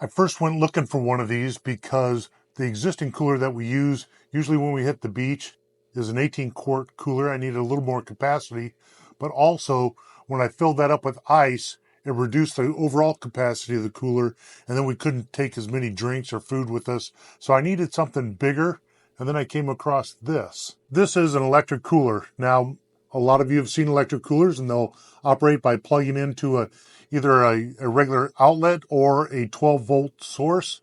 I first went looking for one of these because the existing cooler that we use, usually when we hit the beach, is an 18-quart cooler. I needed a little more capacity, but also when I filled that up with ice, it reduced the overall capacity of the cooler, and then we couldn't take as many drinks or food with us. So I needed something bigger, and then I came across this. This is an electric cooler. Now, a lot of you have seen electric coolers, and they'll operate by plugging into either a regular outlet or a 12-volt source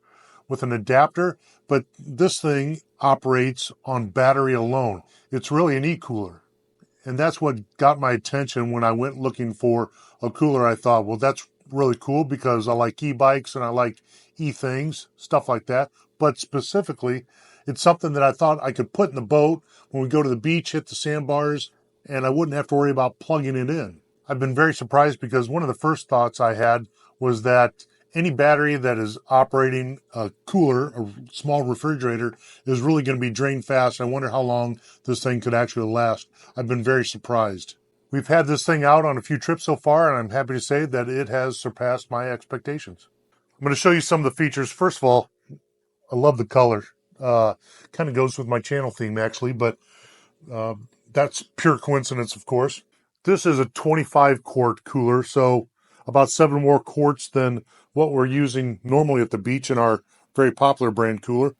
with an adapter, but this thing operates on battery alone. It's really an e-cooler. And that's what got my attention when I went looking for a cooler. I thought, well, that's really cool because I like e-bikes and I like e-things, stuff like that. But specifically, it's something that I thought I could put in the boat when we go to the beach, hit the sandbars, and I wouldn't have to worry about plugging it in. I've been very surprised because one of the first thoughts I had was that any battery that is operating a cooler, a small refrigerator, is really going to be drained fast. I wonder how long this thing could actually last. I've been very surprised. We've had this thing out on a few trips so far, and I'm happy to say that it has surpassed my expectations. I'm going to show you some of the features. First of all, I love the color. Kind of goes with my channel theme, actually, but that's pure coincidence, of course. This is a 25-quart cooler, so about 7 more quarts than what we're using normally at the beach in our very popular brand cooler.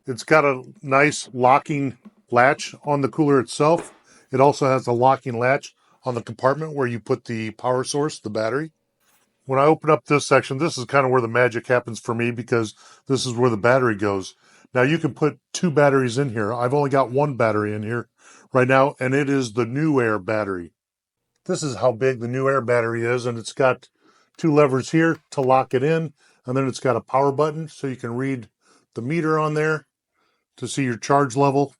It's got a nice locking latch on the cooler itself. It also has a locking latch on the compartment where you put the power source, the battery. When I open up this section, this is kind of where the magic happens for me because this is where the battery goes. Now you can put 2 batteries in here. I've only got 1 battery in here right now, and it is the Newair battery. This is how big the Newair battery is, and it's got 2 levers here to lock it in, and then it's got a power button so you can read the meter on there to see your charge level,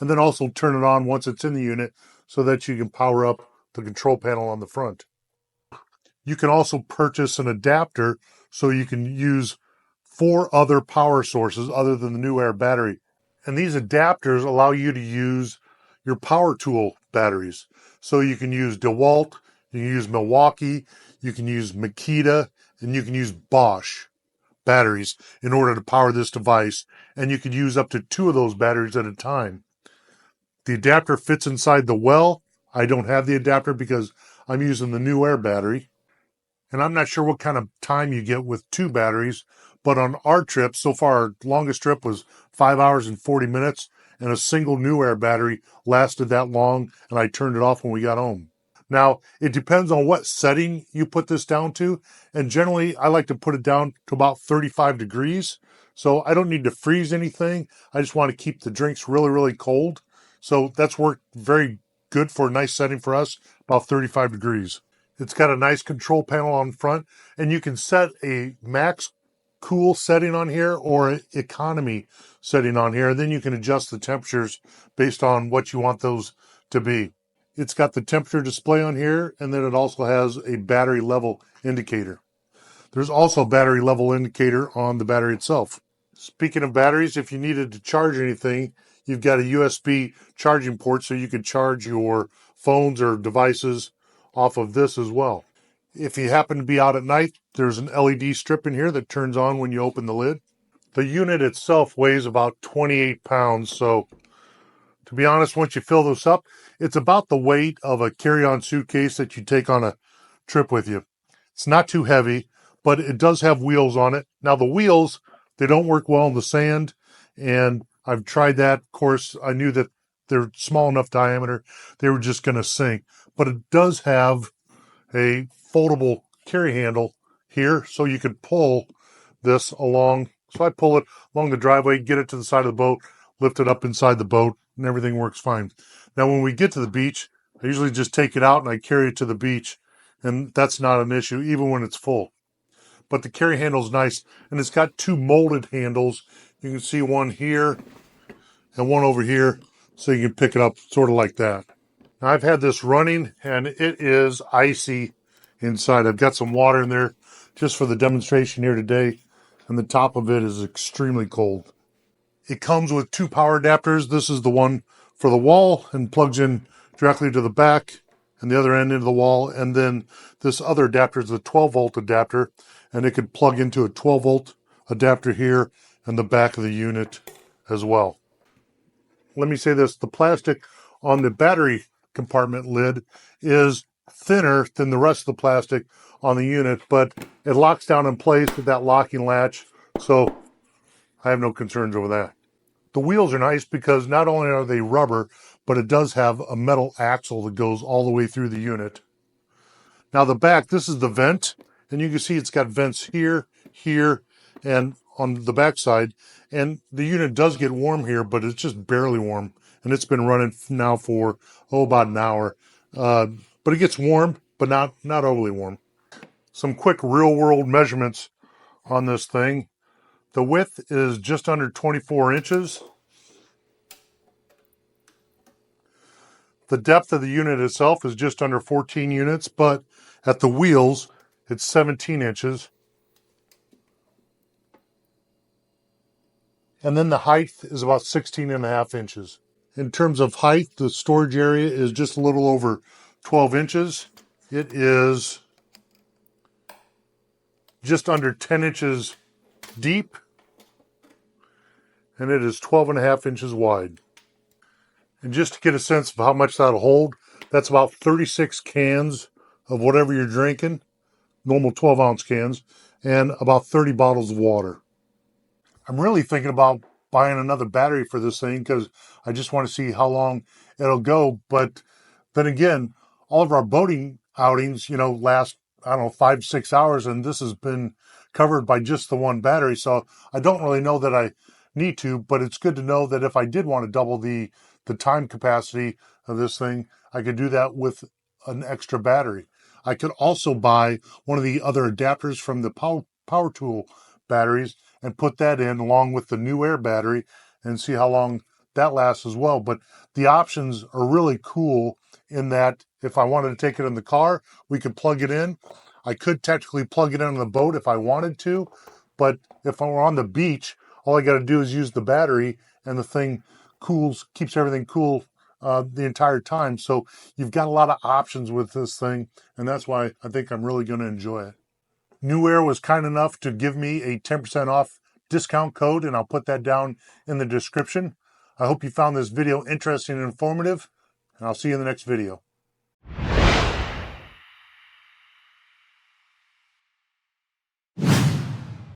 and then also turn it on once it's in the unit so that you can power up the control panel on the front. You can also purchase an adapter so you can use 4 other power sources other than the Newair battery. And these adapters allow you to use your power tool batteries. So you can use DeWalt, you can use Milwaukee, you can use Makita, and you can use Bosch batteries in order to power this device. And you can use up to 2 of those batteries at a time. The adapter fits inside the well. I don't have the adapter because I'm using the Newair battery. And I'm not sure what kind of time you get with 2 batteries, but on our trip, so far, our longest trip was 5 hours and 40 minutes, and a single Newair battery lasted that long, and I turned it off when we got home. Now, it depends on what setting you put this down to, and generally, I like to put it down to about 35 degrees, so I don't need to freeze anything. I just want to keep the drinks really, really cold, so that's worked very good for a nice setting for us, about 35 degrees. It's got a nice control panel on front, and you can set a max cool setting on here or an economy setting on here. And then you can adjust the temperatures based on what you want those to be. It's got the temperature display on here, and then it also has a battery level indicator. There's also a battery level indicator on the battery itself. Speaking of batteries, if you needed to charge anything, you've got a USB charging port so you could charge your phones or devices off of this as well. If you happen to be out at night, there's an LED strip in here that turns on when you open the lid. The unit itself weighs about 28 pounds, so to be honest, once you fill this up, it's about the weight of a carry-on suitcase that you take on a trip with you. It's not too heavy, but it does have wheels on it. Now the wheels, they don't work well in the sand, and I've tried that. Of course, I knew that they're small enough diameter, they were just going to sink. But it does have a foldable carry handle here, so you could pull this along. So I pull it along the driveway, get it to the side of the boat, lift it up inside the boat, and everything works fine. Now, when we get to the beach, I usually just take it out and I carry it to the beach, and that's not an issue, even when it's full. But the carry handle is nice, and it's got 2 molded handles. You can see one here and one over here, so you can pick it up sort of like that. Now, I've had this running, and it is icy inside. I've got some water in there just for the demonstration here today, and the top of it is extremely cold. It comes with 2 power adapters. This is the one for the wall and plugs in directly to the back. and the other end into the wall. And then this other adapter is a 12 volt adapter, and it could plug into a 12 volt adapter here and the back of the unit as well. Let me say this, the plastic on the battery compartment lid is thinner than the rest of the plastic on the unit, but it locks down in place with that locking latch, so I have no concerns over that. The wheels are nice because not only are they rubber, but it does have a metal axle that goes all the way through the unit. Now the back, this is the vent, and you can see it's got vents here, here, and on the back side. And the unit does get warm here, but it's just barely warm. And it's been running now for, about an hour. But it gets warm, but not overly warm. Some quick real-world measurements on this thing. The width is just under 24 inches. The depth of the unit itself is just under 14 units, but at the wheels, it's 17 inches. And then the height is about 16.5 inches. In terms of height, the storage area is just a little over 12 inches. It is just under 10 inches deep, and it is 12.5 inches wide. And just to get a sense of how much that'll hold, that's about 36 cans of whatever you're drinking, normal 12-ounce cans, and about 30 bottles of water. I'm really thinking about buying another battery for this thing because I just want to see how long it'll go. But then again, all of our boating outings, last, 5-6 hours, and this has been covered by just the one battery. So I don't really know that I need to, but it's good to know that if I did want to double the time capacity of this thing, I could do that with an extra battery. I could also buy one of the other adapters from the power tool batteries and put that in along with the Newair battery and see how long that lasts as well. But the options are really cool in that if I wanted to take it in the car, we could plug it in. I could technically plug it in on the boat if I wanted to, but if I were on the beach, all I got to do is use the battery and the thing keeps everything cool the entire time. So you've got a lot of options with this thing, and that's why I think I'm really going to enjoy it. Newair was kind enough to give me a 10% off discount code, and I'll put that down in the description. I hope you found this video interesting and informative, and I'll see you in the next video.